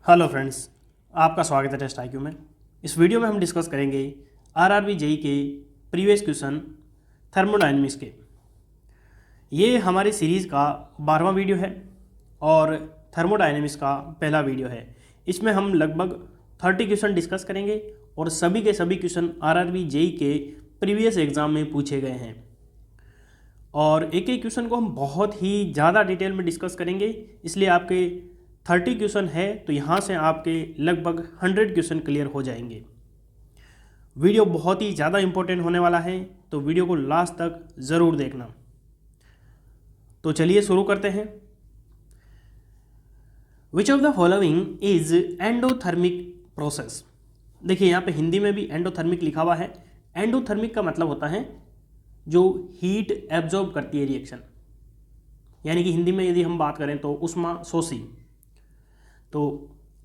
Hello friends, आपका स्वागत है टेस्ट आईक्यू में। इस वीडियो में हम डिस्कस करेंगे आरआरबी जेई के प्रीवियस क्वेश्चन थर्मोडायनेमिक्स के। ये हमारी सीरीज़ का 12वां वीडियो है और थर्मोडायनेमिक्स का पहला वीडियो है। इसमें हम लगभग 30 क्वेश्चन डिस्कस करेंगे और सभी के सभी क्वेश्चन आरआरबी जेई के प्रीवियस एग्ज़ाम में पूछे गए हैं और एक एक क्वेश्चन को हम बहुत ही ज़्यादा डिटेल में डिस्कस करेंगे। इसलिए आपके 30 क्वेश्चन है तो यहाँ से आपके लगभग 100 क्वेश्चन क्लियर हो जाएंगे। वीडियो बहुत ही ज़्यादा इंपॉर्टेंट होने वाला है, तो वीडियो को लास्ट तक ज़रूर देखना। तो चलिए शुरू करते हैं। Which of the following is endothermic process. देखिए यहाँ पे हिंदी में भी एंडोथर्मिक लिखा हुआ है। एंडोथर्मिक का मतलब होता है जो हीट एब्जॉर्ब करती है रिएक्शन, यानी कि हिंदी में यदि हम बात करें तो ऊष्माशोषी। तो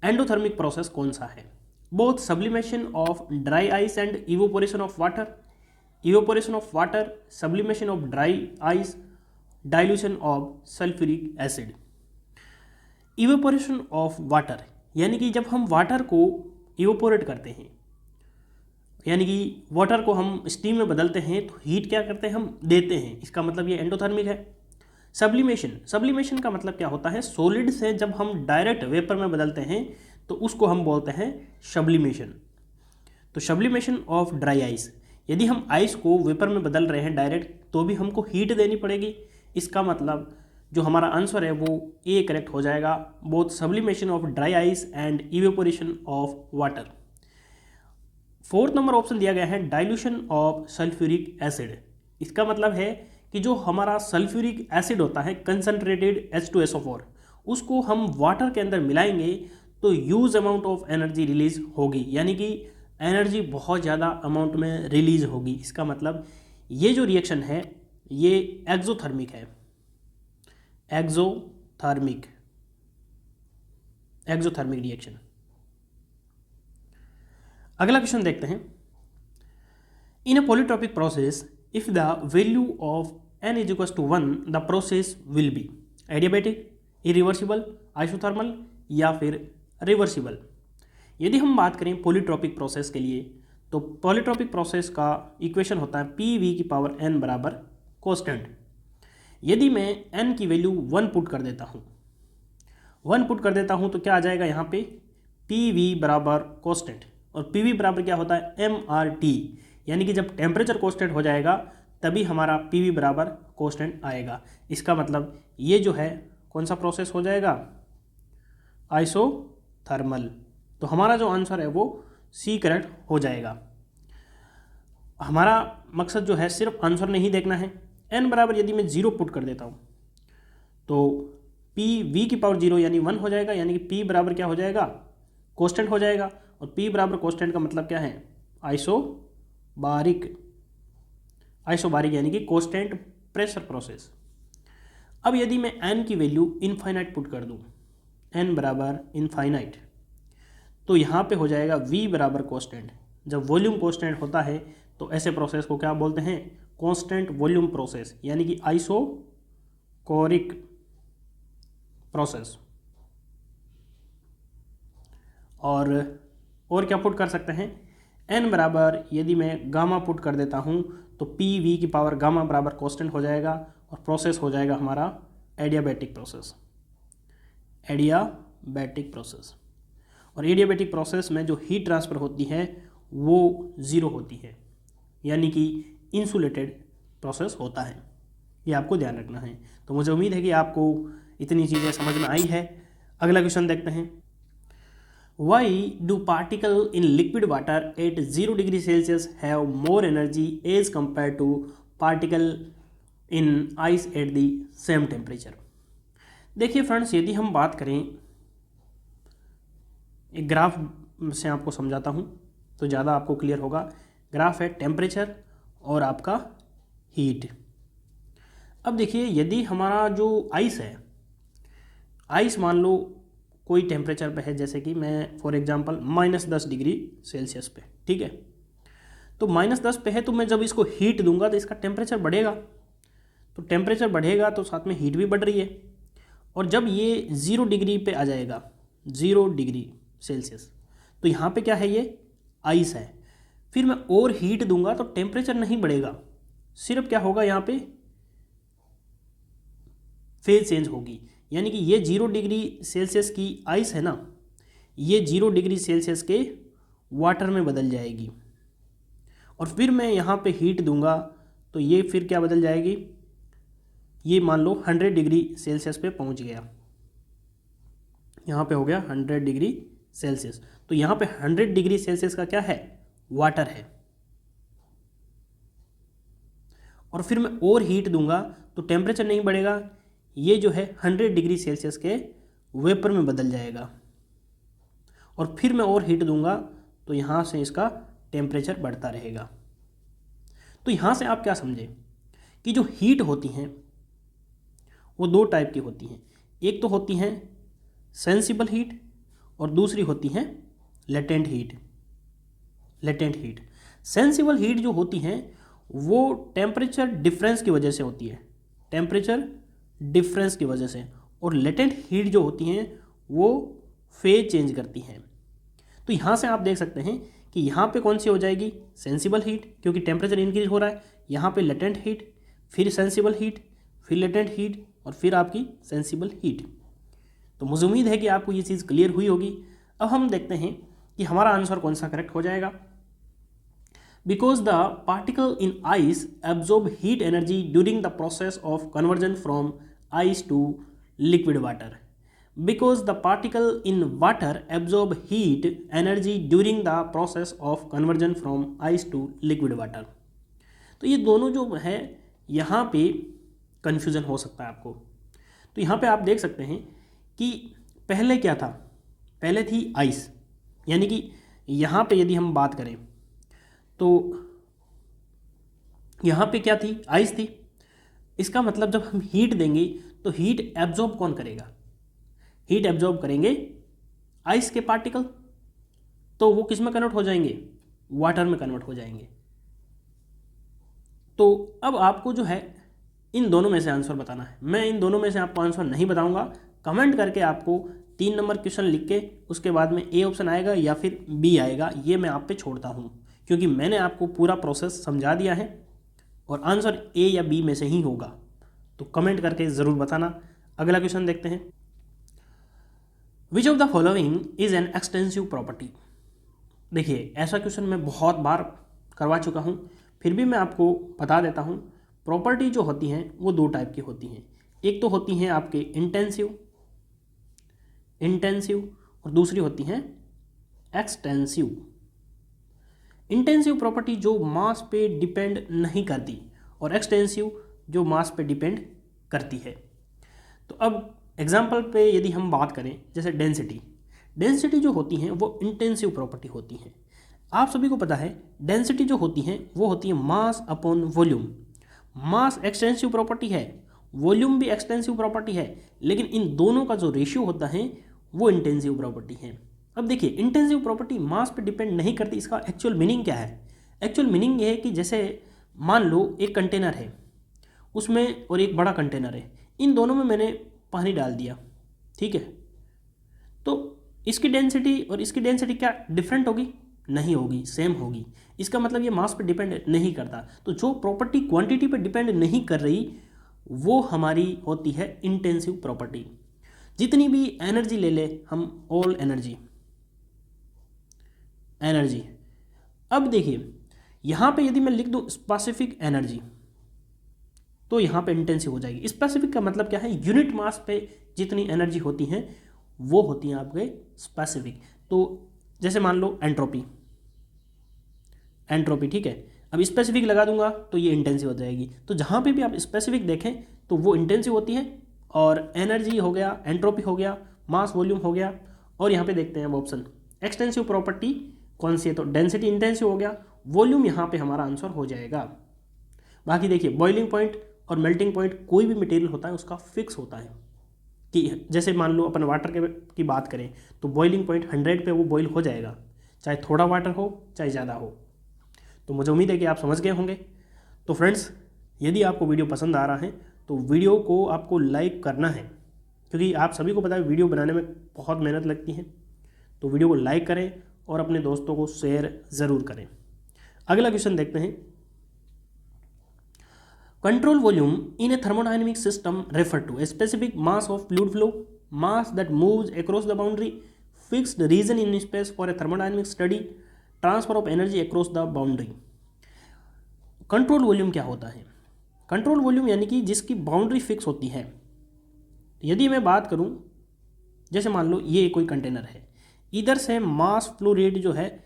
एंडोथर्मिक प्रोसेस कौन सा है? Both sublimation of dry ice and evaporation of water, evaporation of water, sublimation of dry ice, dilution of sulphuric acid. Evaporation of water यानी कि जब हम वाटर को इवोपोरेट करते हैं, यानी कि वाटर को हम स्टीम में बदलते हैं तो हीट क्या करते हैं, हम देते हैं। इसका मतलब ये एंडोथर्मिक है। सब्लिमेशन, सब्लिमेशन का मतलब क्या होता है? सॉलिड से जब हम डायरेक्ट वेपर में बदलते हैं तो उसको हम बोलते हैं सब्लिमेशन। तो सब्लिमेशन ऑफ ड्राई आइस, यदि हम आइस को वेपर में बदल रहे हैं डायरेक्ट तो भी हमको हीट देनी पड़ेगी। इसका मतलब जो हमारा आंसर है वो ए करेक्ट हो जाएगा। Both sublimation of dry ice and evaporation of water. 4th number option दिया गया है डाइल्यूशन ऑफ सल्फ्यूरिक एसिड। इसका मतलब है कि जो हमारा सल्फ्यूरिक एसिड होता है कंसनट्रेटेड H2SO4, उसको हम वाटर के अंदर मिलाएंगे तो huge amount of energy release होगी, यानी कि एनर्जी बहुत ज़्यादा अमाउंट में रिलीज होगी। इसका मतलब ये जो रिएक्शन है ये एक्सोथर्मिक है। Exothermic reaction. अगला क्वेश्चन देखते हैं। In uh polytropic process if the value of n is equals to 1 the process will be adiabatic, irreversible, isothermal या फिर रिवर्सिबल। यदि हम बात करें पॉलीट्रॉपिक प्रोसेस के लिए तो पॉलीट्रॉपिक प्रोसेस का इक्वेशन होता है PV की पावर n बराबर कांस्टेंट। यदि मैं n की वैल्यू 1 पुट कर देता हूँ तो क्या आ जाएगा यहाँ पे PV बराबर कांस्टेंट, और PV बराबर क्या होता है MRT, यानी कि जब टेम्परेचर कांस्टेंट हो जाएगा तभी हमारा PV बराबर कांस्टेंट आएगा। इसका मतलब ये जो है कौन सा प्रोसेस हो जाएगा? आइसोथर्मल। तो हमारा जो आंसर है वो C करेक्ट हो जाएगा। हमारा मकसद जो है सिर्फ आंसर नहीं देखना है। n बराबर यदि मैं 0 पुट कर देता हूँ तो PV की पावर 0 यानी 1 हो जाएगा, यानी कि P बराबर क्या हो जाएगा? कांस्टेंट हो जाएगा। और P बराबर कांस्टेंट का मतलब क्या है? आइसोबारिक यानी कि कांस्टेंट प्रेशर प्रोसेस। अब यदि मैं n की वैल्यू इनफाइनाइट पुट कर दूं, n बराबर इनफाइनाइट, तो यहाँ पे हो जाएगा V बराबर कांस्टेंट। जब वॉल्यूम कांस्टेंट होता है तो ऐसे प्रोसेस को क्या बोलते हैं? कांस्टेंट वॉल्यूम प्रोसेस, यानी कि आइसोकोरिक प्रोसेस। और क्या पुट कर सकते हैं? n बराबर यदि मैं गामा पुट कर देता हूँ तो PV की पावर गामा बराबर कांस्टेंट हो जाएगा और प्रोसेस हो जाएगा हमारा एडियाबैटिक प्रोसेस। और एडियाबैटिक प्रोसेस में जो हीट ट्रांसफ़र होती है वो 0 होती है, यानी कि इंसुलेटेड प्रोसेस होता है। ये आपको ध्यान रखना है। तो मुझे उम्मीद है कि आपको इतनी चीज़ें समझ में आई है। अगला क्वेश्चन देखते हैं। Why do particles in liquid water at 0 degree Celsius have more energy as compared to particle in ice at the same temperature? देखिए फ्रेंड्स, यदि हम बात करें, एक ग्राफ से आपको समझाता हूँ तो ज़्यादा आपको क्लियर होगा। ग्राफ है टेम्परेचर और आपका हीट। अब देखिए यदि हमारा जो आइस है, आइस मान लो कोई टेम्परेचर पे है, जैसे कि मैं फॉर एग्जांपल -10 डिग्री सेल्सियस पे, ठीक है। तो -10 पे है तो मैं जब इसको हीट दूंगा तो इसका टेम्परेचर बढ़ेगा। तो टेम्परेचर बढ़ेगा तो साथ में हीट भी बढ़ रही है। और जब ये 0 डिग्री पे आ जाएगा, 0 डिग्री सेल्सियस। तो यहाँ पे क्या है, ये आइस है। फिर मैं और हीट दूंगा तो टेम्परेचर नहीं बढ़ेगा, सिर्फ क्या होगा यहाँ पे फेज चेंज होगी। यानी कि ये 0 डिग्री सेल्सियस की आइस है ना, ये 0 डिग्री सेल्सियस के वाटर में बदल जाएगी। और फिर मैं यहाँ पे हीट दूंगा तो ये फिर क्या बदल जाएगी, ये मान लो 100 डिग्री सेल्सियस पे पहुँच गया, यहाँ पे हो गया 100 डिग्री सेल्सियस। तो यहाँ पे 100 डिग्री सेल्सियस का क्या है, वाटर है। और फिर मैं और हीट दूंगा तो टेम्परेचर नहीं बढ़ेगा, ये जो है 100 डिग्री सेल्सियस के वेपर में बदल जाएगा। और फिर मैं और हीट दूंगा तो यहाँ से इसका टेम्परेचर बढ़ता रहेगा। तो यहाँ से आप क्या समझे कि जो हीट होती हैं वो दो टाइप की होती हैं। एक तो होती हैं सेंसिबल हीट और दूसरी होती हैं latent heat. Latent heat, sensible heat जो होती हैं वो टेम्परेचर डिफरेंस की वजह से होती है, टेम्परेचर डिफरेंस की वजह से। और लेटेंट हीट जो होती हैं वो फेज चेंज करती हैं। तो यहाँ से आप देख सकते हैं कि यहाँ पे कौन सी हो जाएगी, सेंसिबल हीट, क्योंकि टेम्परेचर इंक्रीज हो रहा है। यहाँ पे लेटेंट हीट, फिर सेंसिबल हीट, फिर लेटेंट हीट और फिर आपकी सेंसिबल हीट। तो मुझे उम्मीद है कि आपको ये चीज़ क्लियर हुई होगी। अब हम देखते हैं कि हमारा आंसर कौन सा करेक्ट हो जाएगा। Because the particle in ice absorb heat energy during the process of conversion from ice to liquid water. Because the particle in water absorb heat energy during the process of conversion from ice to liquid water। तो ये दोनों जो है यहाँ पे confusion हो सकता है आपको। तो यहाँ पे आप देख सकते हैं कि पहले क्या था, पहले थी आइस। यानी कि यहाँ पे यदि हम बात करें तो यहाँ पे क्या थी, आइस थी। इसका मतलब जब हम हीट देंगे तो हीट एब्जॉर्ब कौन करेगा, हीट एब्जॉर्ब करेंगे आइस के पार्टिकल। तो वो किस में कन्वर्ट हो जाएंगे, वाटर में कन्वर्ट हो जाएंगे। तो अब आपको जो है इन दोनों में से आंसर बताना है। मैं इन दोनों में से आपको आंसर नहीं बताऊंगा, कमेंट करके आपको 3 नंबर क्वेश्चन लिख के उसके बाद में ए ऑप्शन आएगा या फिर बी आएगा, ये मैं आप पे छोड़ता हूँ, क्योंकि मैंने आपको पूरा प्रोसेस समझा दिया है और आंसर ए या बी में से ही होगा। तो कमेंट करके ज़रूर बताना। अगला क्वेश्चन देखते हैं। Which of the following is an extensive property. देखिए ऐसा क्वेश्चन मैं बहुत बार करवा चुका हूँ, फिर भी मैं आपको बता देता हूँ। प्रॉपर्टी जो होती हैं वो दो टाइप की होती हैं। एक तो होती हैं आपके इंटेंसिव और दूसरी होती हैं एक्सटेंसिव। इंटेंसिव प्रॉपर्टी जो मास पे डिपेंड नहीं करती और एक्सटेंसिव जो मास पे डिपेंड करती है। तो अब एग्जाम्पल पे यदि हम बात करें, जैसे डेंसिटी जो होती हैं वो इंटेंसिव प्रॉपर्टी होती हैं। आप सभी को पता है डेंसिटी जो होती हैं वो होती है मास अपॉन वॉल्यूम। मास एक्सटेंसिव प्रॉपर्टी है, वॉल्यूम भी एक्सटेंसिव प्रॉपर्टी है, लेकिन इन दोनों का जो रेशियो होता है वो इंटेंसिव प्रॉपर्टी है। अब देखिए इंटेंसिव प्रॉपर्टी मास पे डिपेंड नहीं करती। इसका एक्चुअल मीनिंग क्या है, एक्चुअल मीनिंग ये है कि जैसे मान लो एक कंटेनर है उसमें और एक बड़ा कंटेनर है, इन दोनों में मैंने पानी डाल दिया, ठीक है। तो इसकी डेंसिटी और इसकी डेंसिटी क्या डिफरेंट होगी, नहीं होगी, सेम होगी। इसका मतलब ये मास पे डिपेंड नहीं करता। तो जो प्रॉपर्टी क्वांटिटी पे डिपेंड नहीं कर रही वो हमारी होती है इंटेंसिव प्रॉपर्टी। जितनी भी एनर्जी ले ले हम, ऑल एनर्जी। अब देखिए यहाँ पे यदि मैं लिख दूँ स्पेसिफिक एनर्जी तो यहाँ पे इंटेंसिव हो जाएगी। स्पेसिफिक का मतलब क्या है, यूनिट मास पे जितनी एनर्जी होती हैं वो होती हैं आपके स्पेसिफिक। तो जैसे मान लो एंट्रोपी, ठीक है। अब स्पेसिफिक लगा दूंगा तो ये इंटेंसिव हो जाएगी। तो जहाँ पे भी आप स्पेसिफिक देखें तो वो इंटेंसिव होती है, और एनर्जी हो गया, एंट्रोपी हो गया, मास वॉल्यूम हो गया। और यहाँ पे देखते हैं वो ऑप्शन एक्सटेंसिव प्रॉपर्टी कौन सी है, तो डेंसिटी इंटेंसिव हो गया, वॉल्यूम यहाँ पे हमारा आंसर हो जाएगा। बाकी देखिए बॉइलिंग पॉइंट और मेल्टिंग पॉइंट कोई भी मटेरियल होता है उसका फिक्स होता है कि जैसे मान लो अपन वाटर की बात करें तो बॉइलिंग पॉइंट 100 पे वो बॉईल हो जाएगा, चाहे थोड़ा वाटर हो चाहे ज़्यादा हो। तो मुझे उम्मीद है कि आप समझ गए होंगे। तो फ्रेंड्स, यदि आपको वीडियो पसंद आ रहा है तो वीडियो को आपको लाइक करना है, क्योंकि आप सभी को पता है वीडियो बनाने में बहुत मेहनत लगती है। तो वीडियो को लाइक करें और अपने दोस्तों को शेयर ज़रूर करें। अगला क्वेश्चन देखते हैं। Control volume in a thermodynamic system refer to a specific mass of fluid flow, mass that moves across the boundary, fixed region in space for a thermodynamic study, transfer of energy across the boundary. Control volume क्या होता है? Control volume यानी कि जिसकी boundary fix होती है। यदि मैं बात करूं, जैसे मान लो ये कोई कंटेनर है, इधर से मास फ्लो रेट जो है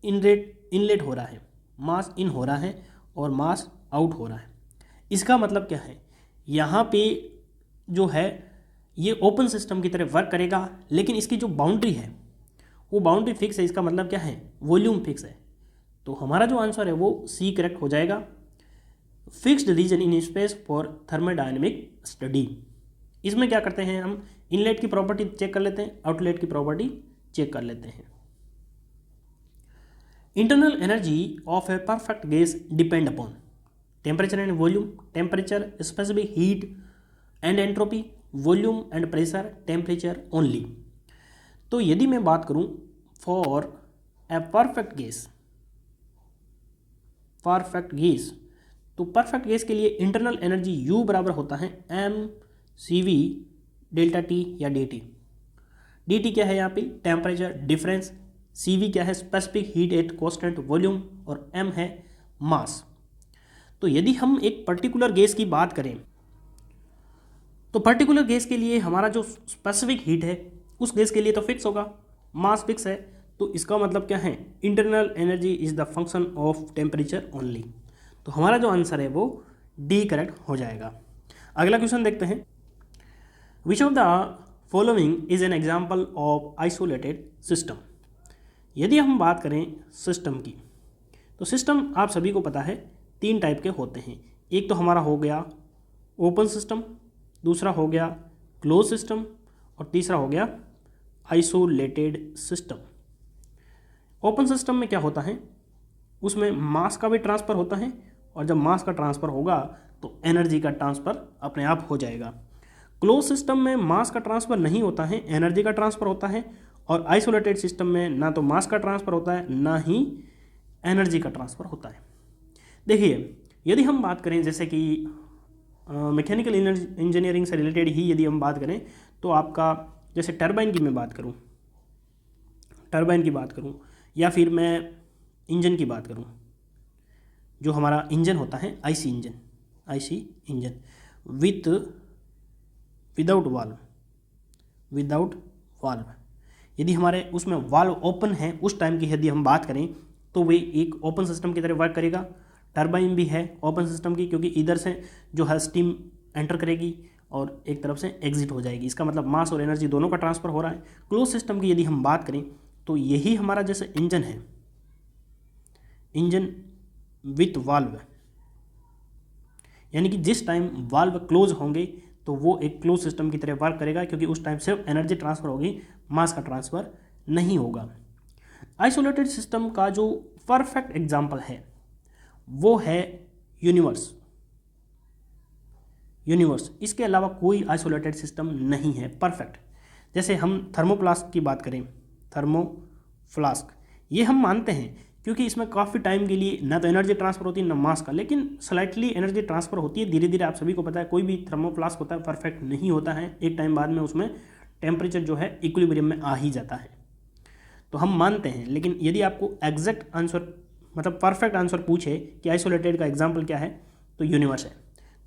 इनलेट हो रहा है, मास इन हो रहा है और मास आउट हो रहा है। इसका मतलब क्या है? यहाँ पे जो है ये ओपन सिस्टम की तरह वर्क करेगा, लेकिन इसकी जो बाउंड्री है वो बाउंड्री फिक्स है। इसका मतलब क्या है? वॉल्यूम फिक्स है। तो हमारा जो आंसर है वो सी करेक्ट हो जाएगा। Fixed region in space for thermodynamic study. इसमें क्या करते हैं हम? इनलेट की प्रॉपर्टी चेक कर लेते हैं, आउटलेट की प्रॉपर्टी चेक कर लेते हैं। Internal energy of a perfect gas depend upon temperature and volume, temperature specific heat and entropy, volume and pressure, temperature only. तो यदि मैं बात करूं फॉर ए परफेक्ट गैस, तो परफेक्ट गैस के लिए इंटरनल एनर्जी U बराबर होता है mCV डेल्टा T या dt। dt क्या है यहाँ पे? Temperature difference. CV क्या है? Specific heat at constant volume. और m है मास। तो यदि हम एक पर्टिकुलर गैस की बात करें, तो पर्टिकुलर गैस के लिए हमारा जो स्पेसिफिक हीट है उस गैस के लिए तो फिक्स होगा, मास फिक्स है। तो इसका मतलब क्या है? Internal energy is the function of temperature only. तो हमारा जो आंसर है वो डी करेक्ट हो जाएगा। अगला क्वेश्चन देखते हैं। Which of the following is an example of isolated system. यदि हम बात करें सिस्टम की, तो सिस्टम आप सभी को पता है 3 टाइप के होते हैं। एक तो हमारा हो गया ओपन सिस्टम, दूसरा हो गया क्लोज सिस्टम और तीसरा हो गया आइसोलेटेड सिस्टम। ओपन सिस्टम में क्या होता है? उसमें मास का भी ट्रांसफ़र होता है और जब मास का ट्रांसफ़र होगा तो एनर्जी का ट्रांसफ़र अपने आप हो जाएगा। क्लोज सिस्टम में मास का ट्रांसफ़र नहीं होता है, एनर्जी का ट्रांसफ़र होता है। और आइसोलेटेड सिस्टम में ना तो मास का ट्रांसफ़र होता है ना ही एनर्जी का ट्रांसफ़र होता है। देखिए, यदि हम बात करें जैसे कि मैकेनिकल इंजीनियरिंग से रिलेटेड ही यदि हम बात करें, तो आपका जैसे टरबाइन की मैं बात करूं या फिर मैं इंजन की बात करूं, जो हमारा इंजन होता है आईसी इंजन विदाउट वाल्व, यदि हमारे उसमें वाल्व ओपन है उस टाइम की यदि हम बात करें तो वे एक ओपन सिस्टम की तरह वर्क करेगा। टरबाइन भी है ओपन सिस्टम की, क्योंकि इधर से जो है स्टीम एंटर करेगी और एक तरफ से एग्जिट हो जाएगी। इसका मतलब मास और एनर्जी दोनों का ट्रांसफ़र हो रहा है। क्लोज सिस्टम की यदि हम बात करें तो यही हमारा जैसे इंजन है, इंजन विथ वाल्व, यानी कि जिस टाइम वाल्व क्लोज होंगे तो वो एक क्लोज सिस्टम की तरह वर्क करेगा, क्योंकि उस टाइम सिर्फ एनर्जी ट्रांसफ़र होगी, मास का ट्रांसफ़र नहीं होगा। आइसोलेटेड सिस्टम का जो परफेक्ट एग्जाम्पल है वो है यूनिवर्स। इसके अलावा कोई आइसोलेटेड सिस्टम नहीं है परफेक्ट। जैसे हम थर्मोफ्लास्क की बात करें, थर्मोफ्लास्क ये हम मानते हैं क्योंकि इसमें काफ़ी टाइम के लिए ना तो एनर्जी ट्रांसफ़र होती है ना मास का, लेकिन स्लाइटली एनर्जी ट्रांसफ़र होती है धीरे धीरे। आप सभी को पता है कोई भी थर्मोफ्लास्क होता है परफेक्ट नहीं होता है, एक टाइम बाद में उसमें टेम्परेचर जो है इक्विलिब्रियम में आ ही जाता है। तो हम मानते हैं, लेकिन यदि आपको एग्जैक्ट आंसर मतलब परफेक्ट आंसर पूछे कि आइसोलेटेड का एग्जाम्पल क्या है, तो यूनिवर्स है।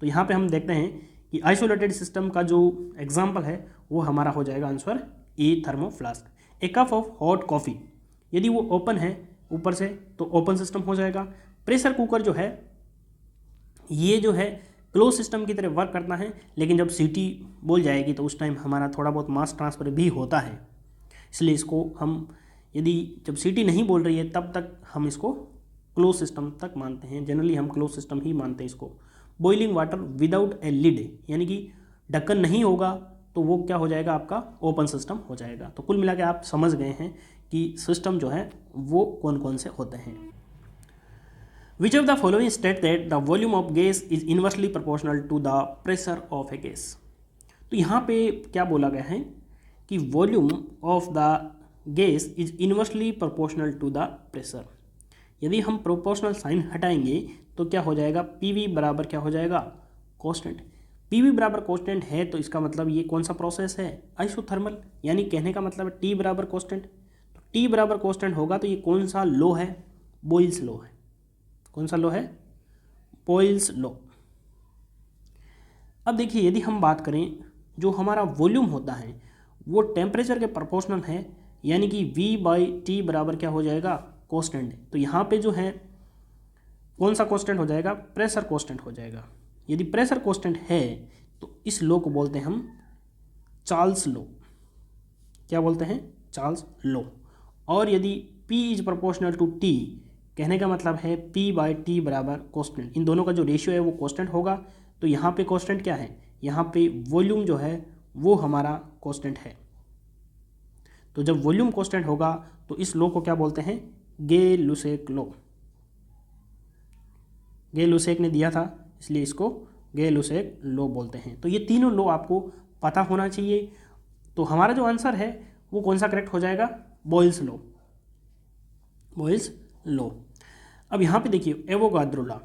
तो यहाँ पे हम देखते हैं कि आइसोलेटेड सिस्टम का जो एग्जाम्पल है वो हमारा हो जाएगा answer A, thermoflask. A cup of hot coffee यदि वो ओपन है ऊपर से तो ओपन सिस्टम हो जाएगा। प्रेशर कुकर जो है ये जो है क्लोज सिस्टम की तरह वर्क करता है, लेकिन जब सीटी बोल जाएगी तो उस टाइम हमारा थोड़ा बहुत मास ट्रांसफ़र भी होता है, इसलिए इसको हम यदि जब सीटी नहीं बोल रही है तब तक हम इसको क्लोज सिस्टम तक मानते हैं। जनरली हम क्लोज सिस्टम ही मानते हैं इसको। Boiling water without a lid यानी कि ढक्कन नहीं होगा तो वो क्या हो जाएगा, आपका ओपन सिस्टम हो जाएगा। तो कुल मिला के आप समझ गए हैं कि सिस्टम जो है वो कौन कौन से होते हैं। Which of the following state that the volume of gas is inversely proportional to the pressure of a gas. तो यहाँ पे क्या बोला गया है कि volume of the gas is inversely proportional to the pressure. यदि हम प्रोपोर्शनल साइन हटाएंगे तो क्या हो जाएगा, पीवी बराबर क्या हो जाएगा, कांस्टेंट। पीवी बराबर कांस्टेंट है तो इसका मतलब ये कौन सा प्रोसेस है, आइसोथर्मल। यानी कहने का मतलब है टी बराबर कांस्टेंट। तो टी बराबर कांस्टेंट होगा तो ये कौन सा लॉ है, बॉयल्स लॉ है। कौन सा लॉ है, बॉयल्स लॉ। अब देखिए यदि हम बात करें जो हमारा वॉल्यूम होता है वो टेम्परेचर के प्रोपोर्शनल है, यानी कि V/T बराबर क्या हो जाएगा, कांस्टेंट। तो यहाँ पे जो है कौन सा कांस्टेंट हो जाएगा, प्रेशर कांस्टेंट हो जाएगा। यदि प्रेशर कांस्टेंट है तो इस लॉ को बोलते हैं हम चार्ल्स लॉ। क्या बोलते हैं, चार्ल्स लॉ। और यदि P is proportional to T, कहने का मतलब है P/T बराबर कांस्टेंट। इन दोनों का जो रेशियो है वो कांस्टेंट होगा। तो यहाँ पे कांस्टेंट क्या है, यहाँ पे वॉल्यूम जो है वो हमारा कांस्टेंट है। तो जब वॉल्यूम कांस्टेंट होगा तो इस लॉ को क्या बोलते हैं, गे-लुसेक लॉ। गे-लुसेक ने दिया था इसलिए इसको गे-लुसेक लॉ बोलते हैं। तो ये तीनों लॉ आपको पता होना चाहिए। तो हमारा जो आंसर है वो कौन सा करेक्ट हो जाएगा, बॉयल्स लॉ, बॉयल्स लॉ। अब यहाँ पे देखिए एवोगाड्रो लॉ।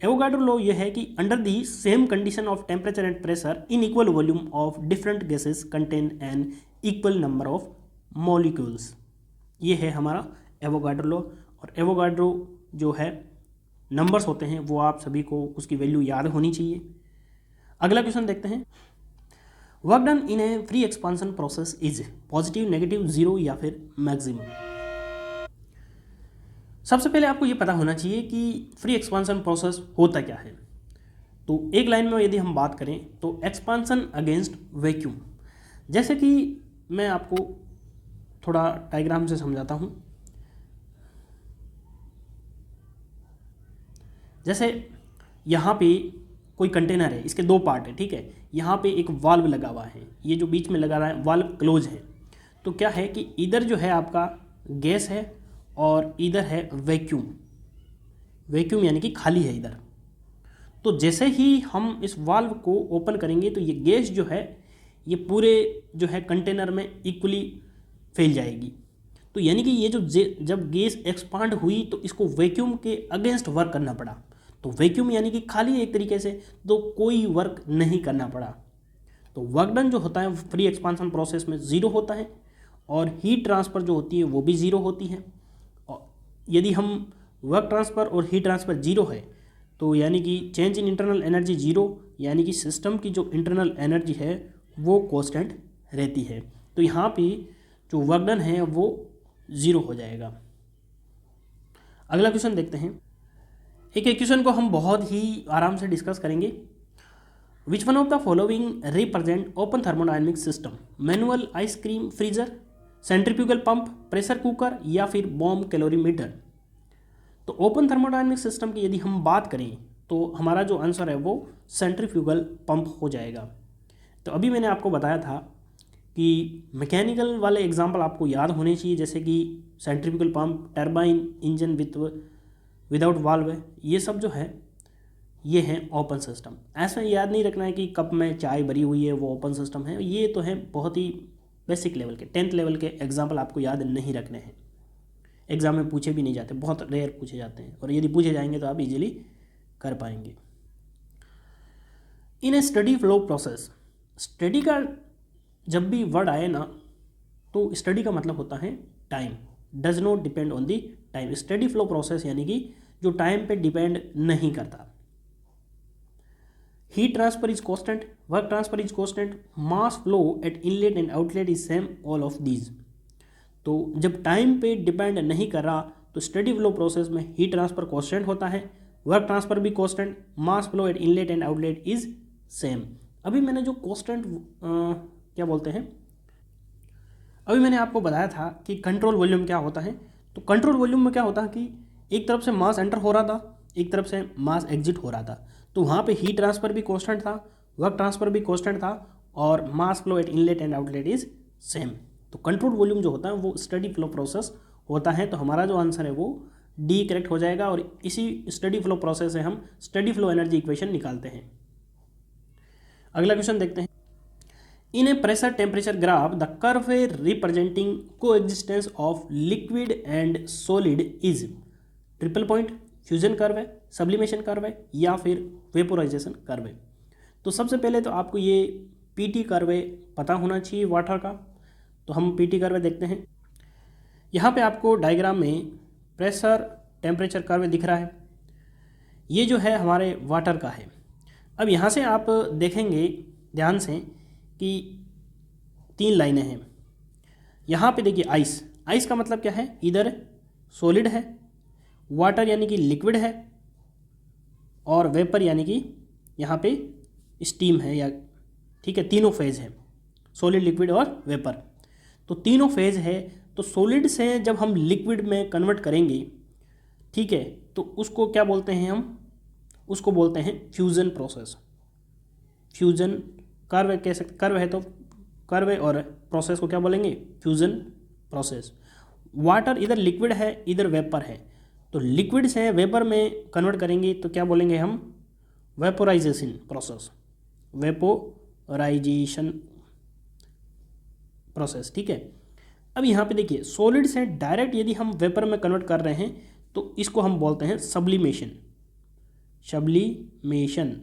एवोगाड्रो लॉ ये है कि under the same condition of temperature and pressure in equal volume of different gases contain an equal number of molecules. ये है हमारा एवोगाड्रो लॉ। और एवोगाड्रो जो है नंबर्स होते हैं वो आप सभी को उसकी वैल्यू याद होनी चाहिए। अगला क्वेश्चन देखते हैं, work done in A free expansion process is positive, negative, zero या फिर मैक्सिमम। सबसे पहले आपको ये पता होना चाहिए कि फ्री एक्सपांसन प्रोसेस होता क्या है। तो एक लाइन में यदि हम बात करें तो एक्सपांसन अगेंस्ट वैक्यूम। जैसे कि मैं आपको थोड़ा डायग्राम से समझाता हूँ। जैसे यहाँ पे कोई कंटेनर है, इसके दो पार्ट है, ठीक है। यहाँ पे एक वाल्व लगा हुआ है, ये जो बीच में लगा रहा है वाल्व क्लोज है। तो क्या है कि इधर जो है आपका गैस है और इधर है वैक्यूम। वैक्यूम यानी कि खाली है इधर। तो जैसे ही हम इस वाल्व को ओपन करेंगे तो ये गैस जो है ये पूरे जो है कंटेनर में इक्वली फैल जाएगी। तो यानी कि ये जो जब गैस एक्सपांड हुई तो इसको वैक्यूम के अगेंस्ट वर्क करना पड़ा। तो वैक्यूम यानी कि खाली एक तरीके से, तो कोई वर्क नहीं करना पड़ा। तो वर्क डन जो होता है फ्री एक्सपांसन प्रोसेस में ज़ीरो होता है और हीट ट्रांसफ़र जो होती है वो भी ज़ीरो होती है। और यदि हम वर्क ट्रांसफ़र और हीट ट्रांसफ़र ज़ीरो है तो यानी कि change in internal energy zero, यानी कि सिस्टम की जो इंटरनल एनर्जी है वो कांस्टेंट रहती है। तो यहाँ पे जो वर्क डन है वो ज़ीरो हो जाएगा। अगला क्वेश्चन देखते हैं। एक क्वेश्चन को हम बहुत ही आराम से डिस्कस करेंगे। Which one of the following represent open thermodynamic system, manual ice cream freezer, centrifugal pump, pressure cooker या फिर बॉम्ब कैलोरीमीटर। तो ओपन थर्मोडायनेमिक सिस्टम की यदि हम बात करें तो हमारा जो आंसर है वो सेंट्रीफ्यूगल पंप हो जाएगा। तो अभी मैंने आपको बताया था कि मैकेनिकल वाले एग्जाम्पल आपको याद होने चाहिए, जैसे कि centrifugal pump, turbine, engine without valve, ये सब जो है ये है ओपन सिस्टम। ऐसा याद नहीं रखना है कि कप में चाय भरी हुई है वो ओपन सिस्टम है। ये तो है बहुत ही बेसिक लेवल के, 10th लेवल के एग्जाम्पल आपको याद नहीं रखने हैं। एग्जाम में पूछे भी नहीं जाते, बहुत रेयर पूछे जाते हैं, और यदि पूछे जाएंगे तो आप इजीली कर पाएंगे। इन ए स्टडी फ्लो प्रोसेस, स्टडी का जब भी वर्ड आए ना तो स्टडी का मतलब होता है time, does not depend on the time. Steady flow process यानी कि जो टाइम पे डिपेंड नहीं करता। Heat transfer is constant, work transfer is constant, mass flow eight inlet and outlet is same, all of these. तो जब time पे depend नहीं कर रहा तो स्टडी फ्लो प्रोसेस में हीट ट्रांसफर कांस्टेंट होता है, वर्क ट्रांसफर भी constant, mass flow eight inlet and outlet is same. अभी मैंने जो कांस्टेंट क्या बोलते हैं, अभी मैंने आपको बताया था कि कंट्रोल वॉल्यूम क्या होता है। तो कंट्रोल वॉल्यूम में क्या होता है कि एक तरफ से मास एंटर हो रहा था, एक तरफ से मास एग्जिट हो रहा था। तो वहाँ पे हीट ट्रांसफर भी कांस्टेंट था, वर्क ट्रांसफर भी कांस्टेंट था, और mass flow eight inlet and outlet is same. तो कंट्रोल वॉल्यूम जो होता है वो स्टडी फ्लो प्रोसेस होता है। तो हमारा जो आंसर है वो डी करेक्ट हो जाएगा, और इसी स्टडी फ्लो प्रोसेस से हम स्टडी फ्लो एनर्जी इक्वेशन निकालते हैं। अगला क्वेश्चन देखते हैं। In a pressure temperature graph, the curve representing coexistence of liquid and solid is triple point, fusion curve है, सब्लिमेशन कर्व है या फिर वेपोराइजेशन कर्व है। तो सबसे पहले तो आपको ये पीटी कर्व पता होना चाहिए वाटर का। तो हम पीटी कर्व देखते हैं। यहाँ पे आपको डायग्राम में प्रेशर टेम्परेचर कर्व दिख रहा है। ये जो है हमारे वाटर का है। अब यहाँ से आप देखेंगे ध्यान से कि 3 लाइनें हैं। यहाँ पे देखिए आइस, आइस का मतलब क्या है, इधर सॉलिड है, वाटर यानी कि लिक्विड है, और वेपर यानी कि यहाँ पे स्टीम है, या ठीक है, तीनों फेज है, सॉलिड लिक्विड और वेपर। तो तीनों फेज है। तो सॉलिड से जब हम लिक्विड में कन्वर्ट करेंगे, ठीक है, तो उसको क्या बोलते हैं हम, उसको बोलते हैं फ्यूज़न प्रोसेस। फ्यूज़न कर्व कह सकते, कर्व है तो कर्व, और प्रोसेस को क्या बोलेंगे, फ्यूज़न प्रोसेस। वाटर इधर लिक्विड है, इधर वेपर है, तो लिक्विड से वेपर में कन्वर्ट करेंगे तो क्या बोलेंगे हम, वेपोराइजेशन प्रोसेस, वेपोराइजेशन प्रोसेस, ठीक है। अब यहाँ पे देखिए सॉलिड से डायरेक्ट यदि हम वेपर में कन्वर्ट कर रहे हैं तो इसको हम बोलते हैं सब्लिमेशन, सब्लिमेशन।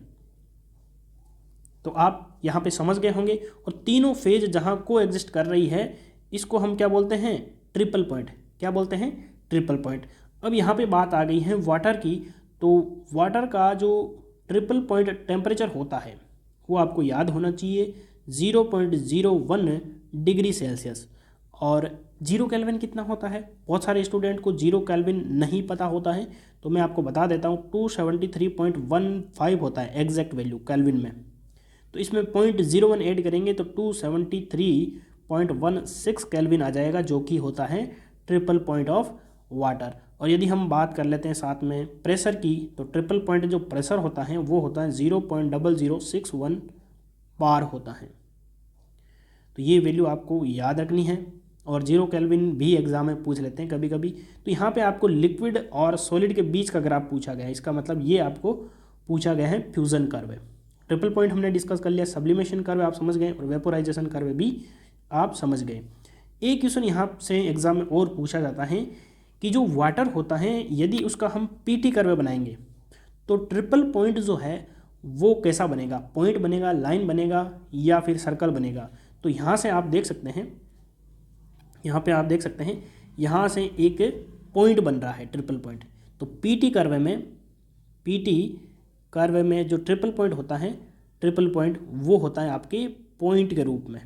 तो आप यहाँ पे समझ गए होंगे। और तीनों फेज जहाँ को एग्जिस्ट कर रही है इसको हम क्या बोलते हैं, ट्रिपल पॉइंट। क्या बोलते हैं, ट्रिपल पॉइंट। अब यहाँ पे बात आ गई है वाटर की। तो वाटर का जो ट्रिपल पॉइंट टेम्परेचर होता है वो आपको याद होना चाहिए, 0.01 डिग्री सेल्सियस। और 0 केल्विन कितना होता है, बहुत सारे स्टूडेंट को 0 केल्विन नहीं पता होता है, तो मैं आपको बता देता हूँ 273.15 होता है एग्जैक्ट वैल्यू केल्विन में। तो इसमें 0.01 ऐड करेंगे तो 273.16 केल्विन आ जाएगा, जो कि होता है ट्रिपल पॉइंट ऑफ वाटर। और यदि हम बात कर लेते हैं साथ में प्रेशर की, तो ट्रिपल पॉइंट जो प्रेशर होता है वो होता है 0.0061 बार होता है। तो ये वैल्यू आपको याद रखनी है। और 0 केल्विन भी एग्जाम में पूछ लेते हैं कभी कभी। तो यहाँ पे आपको लिक्विड और सॉलिड के बीच का ग्राफ पूछा गया है, इसका मतलब ये आपको पूछा गया है फ्यूज़न कर्व। ट्रिपल पॉइंट हमने डिस्कस कर लिया, सब्लिमेशन कर्व आप समझ गए, और वेपोराइजेशन कर्व भी आप समझ गए। एक क्वेश्चन यहाँ से एग्जाम में और पूछा जाता है कि जो वाटर होता है यदि उसका हम पीटी कर्व बनाएंगे तो ट्रिपल पॉइंट जो है वो कैसा बनेगा, पॉइंट बनेगा, लाइन बनेगा या फिर सर्कल बनेगा। तो यहाँ से आप देख सकते हैं, यहाँ पे आप देख सकते हैं, यहाँ से एक पॉइंट बन रहा है ट्रिपल पॉइंट। तो पीटी कर्व में जो ट्रिपल पॉइंट होता है, ट्रिपल पॉइंट वो होता है आपके पॉइंट के रूप में।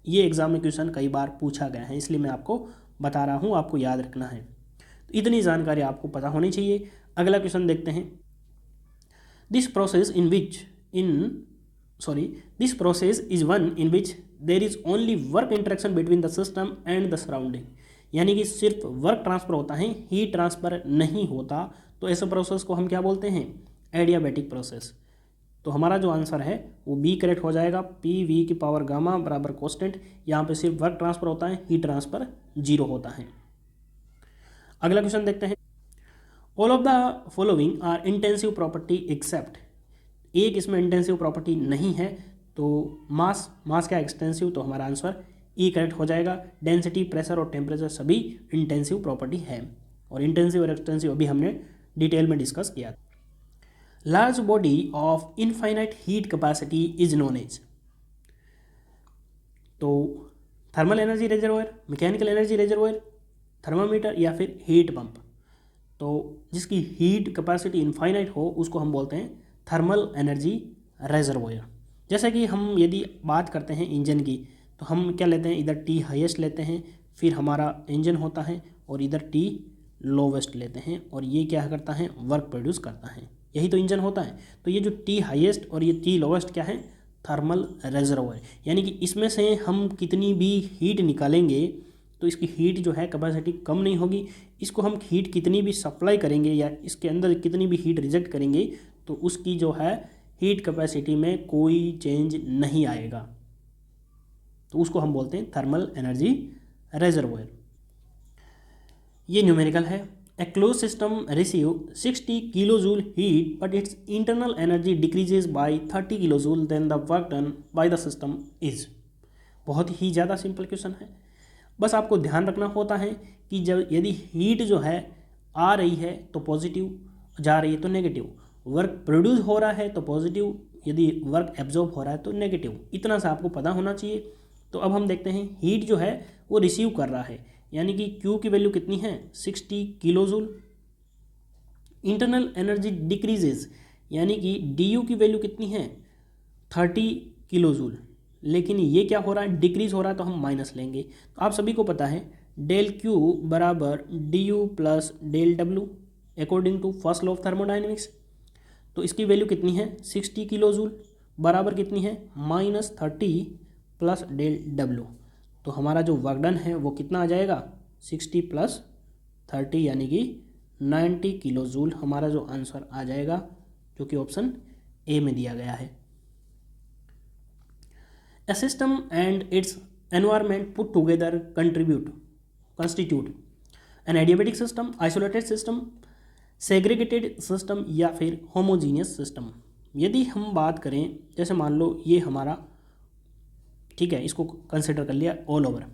ये एग्जाम में क्वेश्चन कई बार पूछा गया है, इसलिए मैं आपको बता रहा हूँ, आपको याद रखना है। तो इतनी जानकारी आपको पता होनी चाहिए। अगला क्वेश्चन देखते हैं। This process is one in which there is only work interaction between the system and the surrounding. यानी कि सिर्फ वर्क ट्रांसफर होता है, हीट ट्रांसफर नहीं होता। तो ऐसे प्रोसेस को हम क्या बोलते हैं, एडियाबैटिक प्रोसेस। तो हमारा जो आंसर है वो बी करेक्ट हो जाएगा। PV की पावर गामा बराबर कांस्टेंट। यहाँ पे सिर्फ वर्क ट्रांसफर होता है, हीट ट्रांसफर 0 होता है। अगला क्वेश्चन देखते हैं। All of the following are intensive property except. एक इसमें इंटेंसिव प्रॉपर्टी नहीं है, तो मास क्या एक्सटेंसिव, तो हमारा आंसर ई करेक्ट हो जाएगा। डेंसिटी, प्रेशर और टेम्परेचर सभी इंटेंसिव प्रॉपर्टी है, और इंटेंसिव और एक्सटेंसिव अभी हमने डिटेल में डिस्कस किया। Large body of infinite heat capacity is known as. तो thermal energy reservoir, mechanical energy reservoir, thermometer या फिर हीट पंप। तो जिसकी हीट कैपेसिटी इनफाइनाइट हो उसको हम बोलते हैं थर्मल एनर्जी रिजर्वोयर। जैसे कि हम यदि बात करते हैं इंजन की, तो हम क्या लेते हैं, इधर T हाईएस्ट लेते हैं, फिर हमारा इंजन होता है, और इधर T लोवेस्ट लेते हैं, और ये क्या करता है, वर्क प्रोड्यूस करता है। यही तो इंजन होता है। तो ये जो T हाईएस्ट और ये T लोवेस्ट क्या है, थर्मल रिजर्वोयर। यानी कि इसमें से हम कितनी भी हीट निकालेंगे तो इसकी हीट जो है कैपेसिटी कम नहीं होगी। इसको हम हीट कितनी भी सप्लाई करेंगे या इसके अंदर कितनी भी हीट रिजेक्ट करेंगे तो उसकी जो है हीट कैपेसिटी में कोई चेंज नहीं आएगा। तो उसको हम बोलते हैं थर्मल एनर्जी रिजर्वोयर। ये न्यूमेरिकल है। A closed system receive 60 kilojoule heat but its internal energy decreases by 30 kilojoule, then the work done by the system is। बहुत ही ज़्यादा सिंपल क्वेश्चन है। बस आपको ध्यान रखना होता है कि जब यदि हीट जो है आ रही है तो पॉजिटिव, जा रही है तो नेगेटिव, वर्क प्रोड्यूस हो रहा है तो पॉजिटिव, यदि वर्क एब्जॉर्ब हो रहा है तो नेगेटिव, इतना सा आपको पता होना चाहिए। तो अब हम देखते हैं हीट जो है वो रिसीव कर रहा है, यानी कि Q की वैल्यू कितनी है 60 kilo joule. Internal energy decreases, यानी कि DU की वैल्यू कितनी है 30 किलो जूल, लेकिन ये क्या हो रहा है डिक्रीज हो रहा है तो हम माइनस लेंगे। तो आप सभी को पता है डेल Q बराबर DU plus del W according to first law of thermodynamics. तो इसकी वैल्यू कितनी है 60 किलो जूल बराबर कितनी है -30 प्लस डेल W। तो हमारा जो वर्क डन है वो कितना आ जाएगा 60 प्लस 30 यानी कि 90 किलो जूल हमारा जो आंसर आ जाएगा, जो कि ऑप्शन ए में दिया गया है। A system and its environment put together constitute an adiabatic system, isolated system, segregated system या फिर homogeneous system। यदि हम बात करें जैसे मान लो ये हमारा ठीक है, इसको कंसिडर कर लिया ऑल ओवर,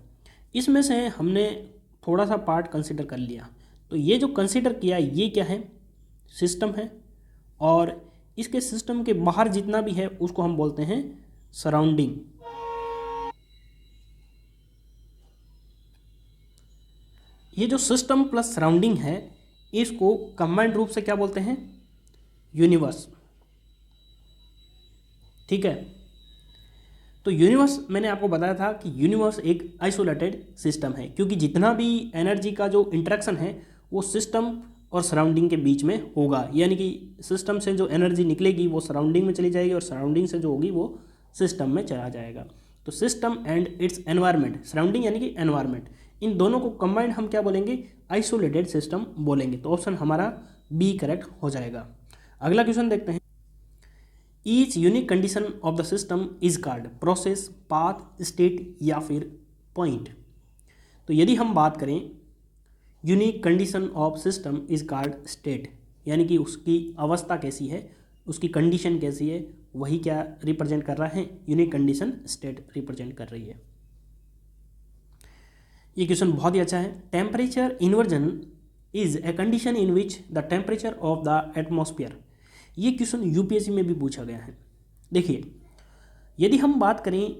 इसमें से हमने थोड़ा सा पार्ट कंसिडर कर लिया, तो ये जो कंसिडर किया ये क्या है सिस्टम है, और इसके सिस्टम के बाहर जितना भी है उसको हम बोलते हैं सराउंडिंग। ये जो सिस्टम प्लस सराउंडिंग है इसको कंबाइंड रूप से क्या बोलते हैं यूनिवर्स। ठीक है, तो यूनिवर्स मैंने आपको बताया था कि यूनिवर्स एक आइसोलेटेड सिस्टम है, क्योंकि जितना भी एनर्जी का जो इंटरेक्शन है वो सिस्टम और सराउंडिंग के बीच में होगा, यानी कि सिस्टम से जो एनर्जी निकलेगी वो सराउंडिंग में चली जाएगी और सराउंडिंग से जो होगी वो सिस्टम में चला जाएगा। तो system and it's environment, surrounding यानी कि एनवायरनमेंट, इन दोनों को कंबाइंड हम क्या बोलेंगे आइसोलेटेड सिस्टम बोलेंगे। तो ऑप्शन हमारा बी करेक्ट हो जाएगा। अगला क्वेश्चन देखते हैं। Each unique condition of the system is called process, path, state या फिर पॉइंट। तो यदि हम बात करें unique condition of system is called state, यानी कि उसकी अवस्था कैसी है, उसकी कंडीशन कैसी है, वही क्या रिप्रेजेंट कर रहा है यूनिक कंडीशन स्टेट रिप्रेजेंट कर रही है। ये क्वेश्चन बहुत ही अच्छा है। Temperature inversion is a condition in which the temperature of the atmosphere. ये क्वेश्चन यूपीएससी में भी पूछा गया है। देखिए यदि हम बात करें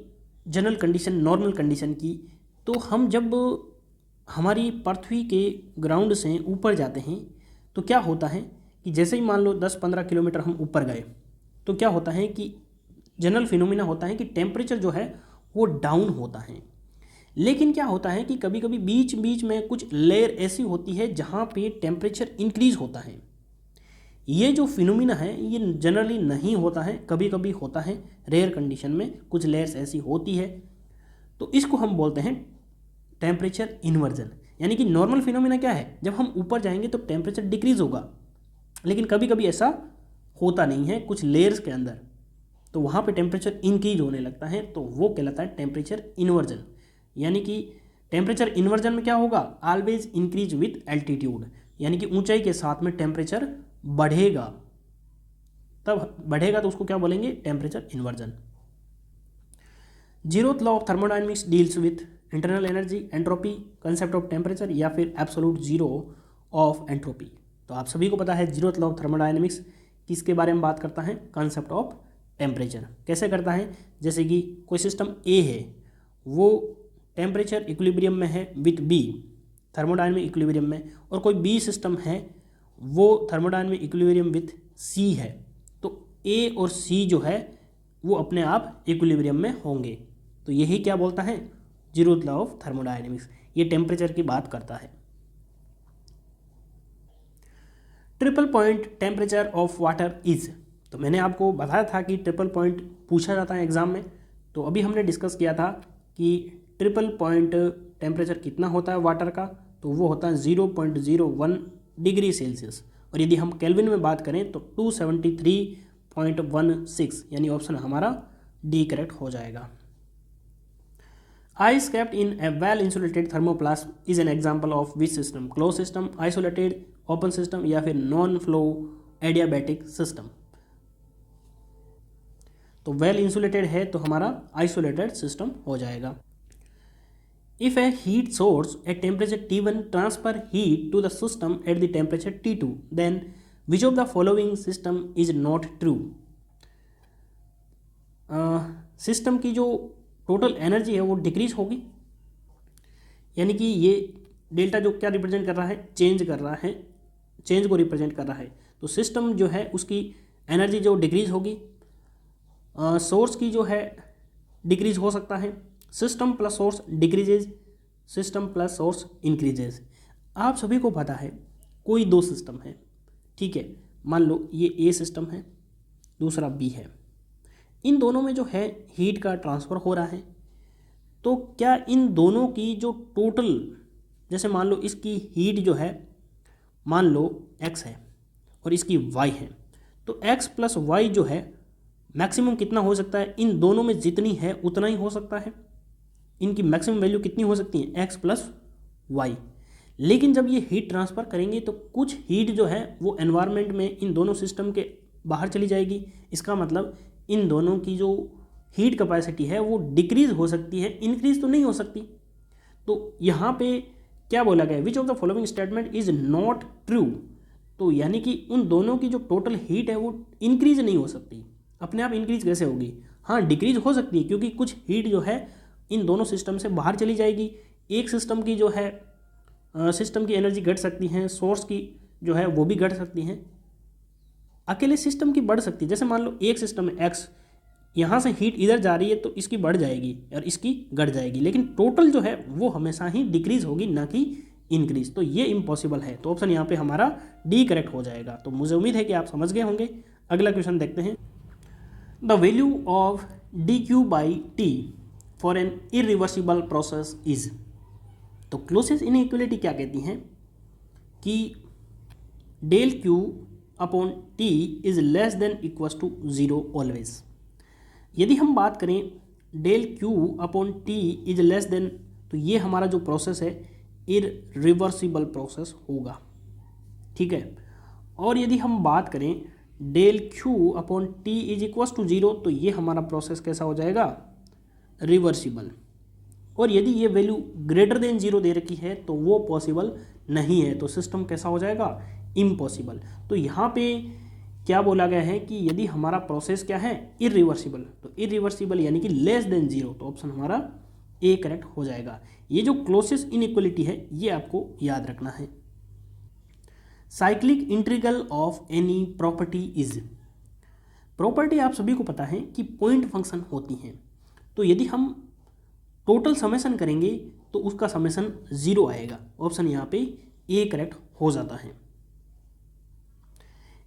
जनरल कंडीशन नॉर्मल कंडीशन की, तो हम जब हमारी पृथ्वी के ग्राउंड से ऊपर जाते हैं तो क्या होता है कि जैसे ही मान लो 10-15 किलोमीटर हम ऊपर गए तो क्या होता है कि जनरल फिनोमिना होता है कि टेम्परेचर जो है वो डाउन होता है। लेकिन क्या होता है कि कभी कभी बीच बीच में कुछ लेयर ऐसी होती है जहाँ पे टेम्परेचर इंक्रीज होता है। ये जो फिनोमिना है ये जनरली नहीं होता है, कभी कभी होता है, रेयर कंडीशन में कुछ लेयर्स ऐसी होती है, तो इसको हम बोलते हैं टेम्परेचर इन्वर्जन। यानी कि नॉर्मल फिनोमिना क्या है, जब हम ऊपर जाएंगे तो टेम्परेचर डिक्रीज होगा, लेकिन कभी कभी ऐसा होता नहीं है कुछ लेयर्स के अंदर, तो वहाँ पे टेम्परेचर इंक्रीज होने लगता है, तो वो कहलाता है टेम्परेचर इन्वर्जन। यानी कि टेम्परेचर इन्वर्जन में क्या होगा ऑलवेज इंक्रीज विथ एल्टीट्यूड, यानी कि ऊंचाई के साथ में टेम्परेचर बढ़ेगा, तब बढ़ेगा तो उसको क्या बोलेंगे temperature inversion. Zeroth law of thermodynamics deals with internal energy, entropy, concept of temperature या फिर एब्सोल्यूट जीरो ऑफ एंट्रोपी। तो आप सभी को पता है जीरोथ लॉ ऑफ थर्मोडायनेमिक्स किसके बारे में बात करता है, कंसेप्ट ऑफ टेम्परेचर। कैसे करता है, जैसे कि कोई सिस्टम ए है वो टेम्परेचर इक्विलिब्रियम में है विथ बी, थर्मोडायनेमिक इक्विलिब्रियम में, और कोई बी सिस्टम है वो थर्मोडायनेमिक इक्विलिब्रियम विथ सी है, तो ए और सी जो है वो अपने आप इक्विलिब्रियम में होंगे। तो यही क्या बोलता है जीरोथ लॉ ऑफ थर्मोडायनेमिक्स, ये टेम्परेचर की बात करता है। Triple point temperature of water is, तो मैंने आपको बताया था कि ट्रिपल पॉइंट पूछा जाता है एग्जाम में, तो अभी हमने डिस्कस किया था कि ट्रिपल पॉइंट टेम्परेचर कितना होता है वाटर का, तो वो होता है 0.01 डिग्री सेल्सियस, और यदि हम केल्विन में बात करें तो 273.16, यानी ऑप्शन हमारा डी करेक्ट हो जाएगा। Ice kept in a well insulated thermoplast is an example of which system, close system, isolated open system या फिर नॉन फ्लो एडियाबैटिक सिस्टम। तो वेल इंसुलेटेड है तो हमारा आइसोलेटेड सिस्टम हो जाएगा। If a heat source at temperature T1 transfer heat to the system at the temperature T2 then which of the following system is not true. System की जो total energy है वो decrease होगी, यानी कि ये डेल्टा जो क्या रिप्रेजेंट कर रहा है, चेंज कर रहा है, चेंज को रिप्रेजेंट कर रहा है। तो सिस्टम जो है उसकी एनर्जी जो डिक्रीज होगी, सोर्स की जो है डिक्रीज हो सकता है, system plus source decreases, system plus source increases. आप सभी को पता है कोई दो सिस्टम है, ठीक है, मान लो ये ए सिस्टम है, दूसरा बी है, इन दोनों में जो है हीट का ट्रांसफ़र हो रहा है, तो क्या इन दोनों की जो टोटल, जैसे मान लो इसकी हीट जो है मान लो x है और इसकी y है, तो x प्लस वाई जो है मैक्सिमम कितना हो सकता है, इन दोनों में जितनी है उतना ही हो सकता है। इनकी मैक्सिमम वैल्यू कितनी हो सकती है, x प्लस वाई। लेकिन जब ये हीट ट्रांसफ़र करेंगे तो कुछ हीट जो है वो एनवायरनमेंट में इन दोनों सिस्टम के बाहर चली जाएगी। इसका मतलब इन दोनों की जो हीट कैपेसिटी है वो डिक्रीज हो सकती है, इंक्रीज तो नहीं हो सकती। तो यहाँ पे क्या बोला गया, विच of the following statement is not true. तो यानी कि उन दोनों की जो टोटल हीट है वो इंक्रीज नहीं हो सकती। अपने आप इंक्रीज कैसे होगी, हाँ डिक्रीज हो सकती है, क्योंकि कुछ हीट जो है इन दोनों सिस्टम से बाहर चली जाएगी। एक सिस्टम की जो है सिस्टम की एनर्जी घट सकती है, सोर्स की जो है वो भी घट सकती हैं, अकेले सिस्टम की बढ़ सकती है। जैसे मान लो एक सिस्टम है एक्स, यहाँ से हीट इधर जा रही है तो इसकी बढ़ जाएगी और इसकी घट जाएगी, लेकिन टोटल जो है वो हमेशा ही डिक्रीज होगी, ना कि इंक्रीज। तो ये इम्पॉसिबल है, तो ऑप्शन यहाँ पे हमारा डी करेक्ट हो जाएगा। तो मुझे उम्मीद है कि आप समझ गए होंगे। अगला क्वेश्चन देखते हैं। The value of dq/t for an irreversible process is. तो क्लोसेस्ट इनइक्वालिटी क्या कहती हैं कि del Q upon T is less than equals to 0 always. यदि हम बात करें del Q upon T is less than, तो ये हमारा जो प्रोसेस है इरिवर्सिबल प्रोसेस होगा, ठीक है। और यदि हम बात करें del Q upon T is equals to 0, तो ये हमारा प्रोसेस कैसा हो जाएगा, रिवर्सिबल। और यदि ये वैल्यू ग्रेटर देन 0 दे रखी है तो वो पॉसिबल नहीं है, तो सिस्टम कैसा हो जाएगा, इम्पॉसिबल। तो यहाँ पे क्या बोला गया है कि यदि हमारा प्रोसेस क्या है, इरिवर्सिबल, तो इरिवर्सिबल यानी कि लेस देन 0, तो ऑप्शन हमारा ए करेक्ट हो जाएगा। ये जो क्लोसेस्ट इनइक्वालिटी है ये आपको याद रखना है। Cyclic integral of any property is. Property आप सभी को पता है कि पॉइंट फंक्शन होती हैं, तो यदि हम टोटल समेशन करेंगे तो उसका समेशन 0 आएगा। ऑप्शन यहाँ पे ए करेक्ट हो जाता है।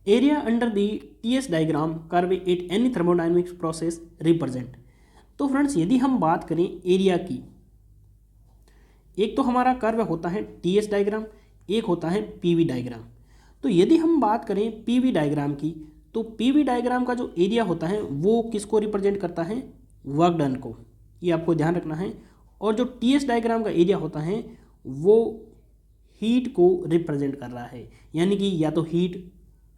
Area under the TS diagram curve at any thermodynamics process represent. तो फ्रेंड्स यदि हम बात करें एरिया की, एक तो हमारा कर्व होता है टीएस डायग्राम, एक होता है पीवी डायग्राम। तो यदि हम बात करें पीवी डायग्राम की, तो पीवी डायग्राम का जो एरिया होता है वो किसको रिप्रेजेंट करता है, वर्क डन को, ये आपको ध्यान रखना है। और जो टीएस डायग्राम का एरिया होता है वो हीट को रिप्रेजेंट कर रहा है, यानी कि या तो हीट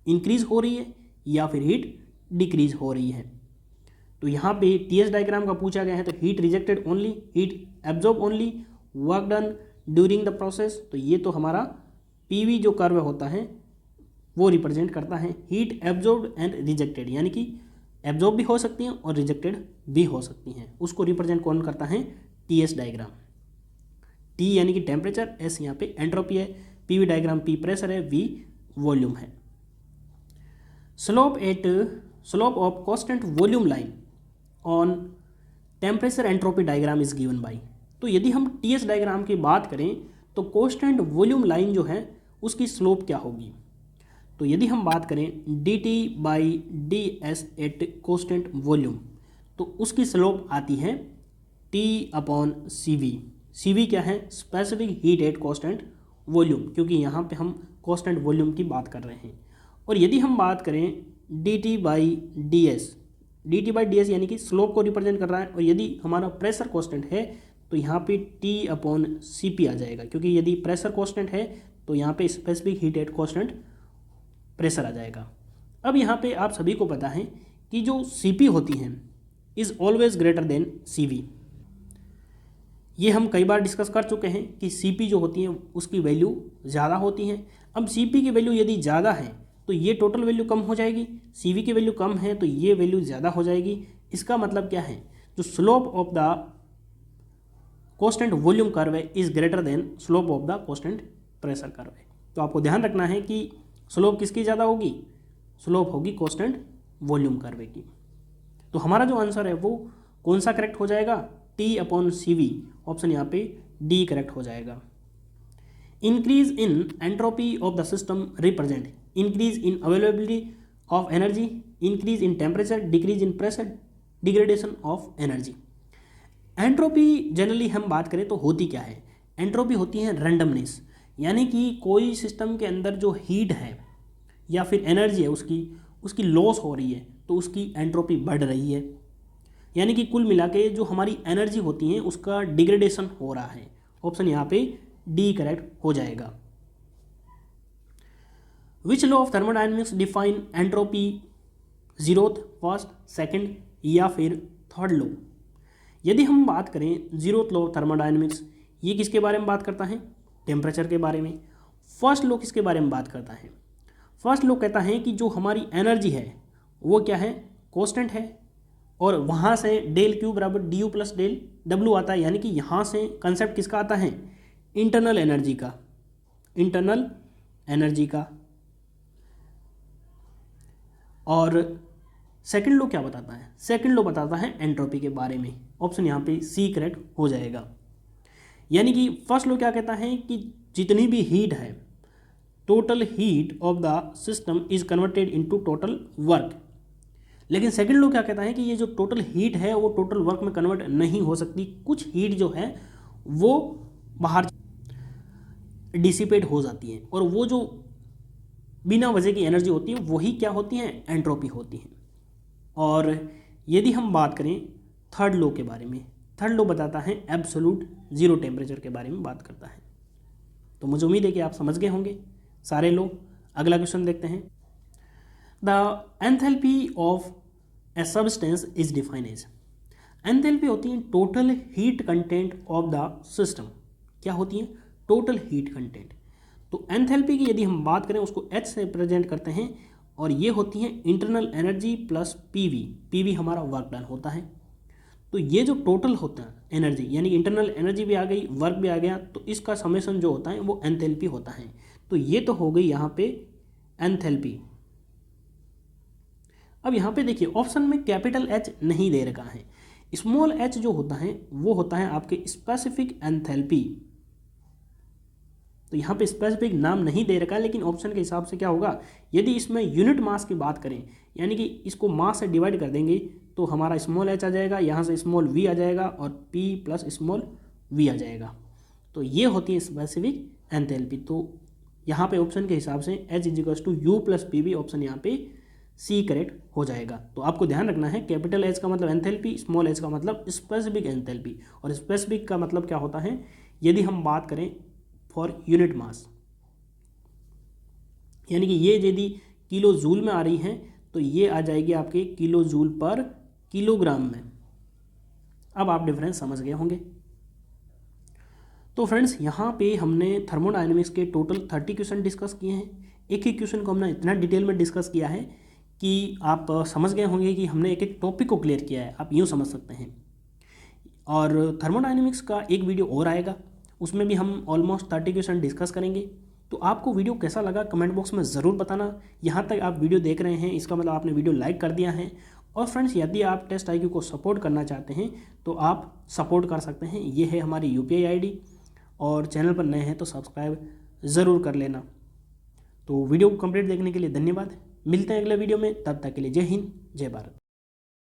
इंक्रीज हो रही है या फिर हीट डिक्रीज हो रही है। तो यहाँ पे टीएस डायग्राम का पूछा गया है, तो heat rejected only, heat absorb only, work done during the process. तो ये तो हमारा पीवी जो कर्व होता है वो रिप्रेजेंट करता है हीट एब्जॉर्ब एंड रिजेक्टेड, यानी कि एब्जॉर्ब भी हो सकती हैं और रिजेक्टेड भी हो सकती हैं। उसको रिप्रेजेंट कौन करता है, टीएस डायग्राम। टी यानी कि टेम्परेचर, एस यहाँ पे एंट्रोपी है, पीवी डायग्राम पी प्रेशर है, वी वॉल्यूम है। Slope of constant volume line on temperature entropy diagram is given by. तो यदि हम टीएस डायग्राम की बात करें तो कांस्टेंट वॉल्यूम लाइन जो है उसकी स्लोप क्या होगी। तो यदि हम बात करें dt/ds एट कांस्टेंट वॉल्यूम, तो उसकी स्लोप आती है T/CV। CV क्या है, specific heat at constant volume, क्योंकि यहाँ पे हम कांस्टेंट वॉल्यूम की बात कर रहे हैं। और यदि हम बात करें dt/ds यानी कि स्लोप को रिप्रेजेंट कर रहा है, और यदि हमारा प्रेशर कांस्टेंट है तो यहाँ पे T/CP आ जाएगा, क्योंकि यदि प्रेशर कांस्टेंट है तो यहाँ पे specific heat at constant pressure आ जाएगा। अब यहाँ पे आप सभी को पता है कि जो CP होती हैं is always greater than CV। ये हम कई बार डिस्कस कर चुके हैं कि CP जो होती है उसकी वैल्यू ज़्यादा होती है। अब CP की वैल्यू यदि ज़्यादा है तो ये टोटल वैल्यू कम हो जाएगी, CV की वैल्यू कम है तो ये वैल्यू ज़्यादा हो जाएगी। इसका मतलब क्या है, जो slope of the constant volume curve है is greater than slope of the constant pressure curve है। तो आपको ध्यान रखना है कि स्लोप किसकी ज़्यादा होगी, स्लोप होगी कांस्टेंट वॉल्यूम कर्व की। तो हमारा जो आंसर है वो कौन सा करेक्ट हो जाएगा, T/CV, ऑप्शन यहाँ पे डी करेक्ट हो जाएगा। Increase in entropy of the system represent increase in availability of energy, increase in temperature, decrease in pressure, degradation of energy. Entropy generally हम बात करें तो होती क्या है, एंट्रोपी होती है रैंडमनेस, यानी कि कोई सिस्टम के अंदर जो हीट है या फिर एनर्जी है उसकी लॉस हो रही है तो उसकी एंट्रोपी बढ़ रही है, यानी कि कुल मिला के जो हमारी एनर्जी होती है उसका डिग्रेडेशन हो रहा है। ऑप्शन यहाँ पे डी करेक्ट हो जाएगा। Which law of thermodynamics define entropy, zeroth, first, second या फिर थर्ड लॉ। यदि हम बात करें जीरोथ लॉ ऑफ थर्मोडायनेमिक्स, ये किसके बारे में बात करता है, टेम्परेचर के बारे में। फर्स्ट लॉ किसके बारे में बात करता है, फर्स्ट लॉ कहता है कि जो हमारी एनर्जी है वो क्या है, कांस्टेंट है, और वहाँ से डेल क्यू बराबर DU प्लस डेल W आता है, यानी कि यहाँ से कंसेप्ट किसका आता है, इंटरनल एनर्जी का, इंटरनल एनर्जी का। और सेकंड लॉ क्या बताता है, सेकंड लॉ बताता है एंट्रोपी के बारे में। ऑप्शन यहाँ पे सी करेक्ट हो जाएगा। यानी कि फर्स्ट लॉ क्या कहता है कि जितनी भी हीट है, total heat of the system is converted into total work. लेकिन सेकंड लॉ क्या कहता है कि ये जो टोटल हीट है वो टोटल वर्क में कन्वर्ट नहीं हो सकती, कुछ हीट जो है वो बाहर डिसिपेट हो जाती है, और वो जो बिना वजह की एनर्जी होती है वही क्या होती है, एंट्रोपी होती है। और यदि हम बात करें थर्ड लॉ के बारे में, थर्ड लॉ बताता है एब्सोल्यूट जीरो टेम्परेचर के बारे में बात करता है। तो मुझे उम्मीद है कि आप समझ गए होंगे सारे लॉ। अगला क्वेश्चन देखते हैं। The enthalpy of a substance is defined as, enthalpy होती है total heat content of the system. क्या होती है, टोटल हीट कंटेंट। तो एंथैल्पी की यदि हम बात करें उसको H से रिप्रेजेंट करते हैं, और ये होती है इंटरनल एनर्जी प्लस PV हमारा वर्क डन होता है। तो ये जो टोटल होता है एनर्जी, यानी इंटरनल एनर्जी भी आ गई, वर्क भी आ गया, तो इसका समेशन जो होता है वो एंथैल्पी होता है। तो ये तो हो गई यहाँ पे एंथैल्पी। अब यहाँ पे देखिए ऑप्शन में कैपिटल H नहीं दे रखा है, स्मॉल h जो होता है वो होता है आपके स्पेसिफिक एंथैल्पी। तो यहाँ पे स्पेसिफिक नाम नहीं दे रखा है, लेकिन ऑप्शन के हिसाब से क्या होगा, यदि इसमें यूनिट मास की बात करें, यानी कि इसको मास से डिवाइड कर देंगे तो हमारा स्मॉल h आ जाएगा, यहाँ से स्मॉल v आ जाएगा और p प्लस स्मॉल v आ जाएगा। तो ये होती है स्पेसिफिक एंथैल्पी। तो यहाँ पे ऑप्शन के हिसाब से H = U plus PV, option यहाँ पे सी करेक्ट हो जाएगा। तो आपको ध्यान रखना है कैपिटल H का मतलब एंथैल्पी, स्मॉल h का मतलब स्पेसिफिक एंथैल्पी, और स्पेसिफिक का मतलब क्या होता है, यदि हम बात करें फॉर यूनिट मास, यानी कि ये यदि किलो जूल में आ रही हैं तो ये आ जाएगी आपके किलो जूल पर किलोग्राम में। अब आप डिफरेंस समझ गए होंगे। तो फ्रेंड्स यहाँ पे हमने थर्मोडायनेमिक्स के टोटल 30 क्वेश्चन डिस्कस किए हैं। एक एक क्वेश्चन को हमने इतना डिटेल में डिस्कस किया है कि आप समझ गए होंगे कि हमने एक एक टॉपिक को क्लियर किया है, आप यूँ समझ सकते हैं। और थर्मोडायनेमिक्स का एक वीडियो और आएगा, उसमें भी हम ऑलमोस्ट 30 क्वेश्चन डिस्कस करेंगे। तो आपको वीडियो कैसा लगा कमेंट बॉक्स में ज़रूर बताना। यहाँ तक आप वीडियो देख रहे हैं इसका मतलब आपने वीडियो लाइक कर दिया है। और फ्रेंड्स यदि आप टेस्ट IQ को सपोर्ट करना चाहते हैं तो आप सपोर्ट कर सकते हैं। ये है हमारी UPI ID, और चैनल पर नए हैं तो सब्सक्राइब ज़रूर कर लेना। तो वीडियो को कंप्लीट देखने के लिए धन्यवाद। मिलते हैं अगले वीडियो में, तब तक के लिए जय हिंद जय भारत।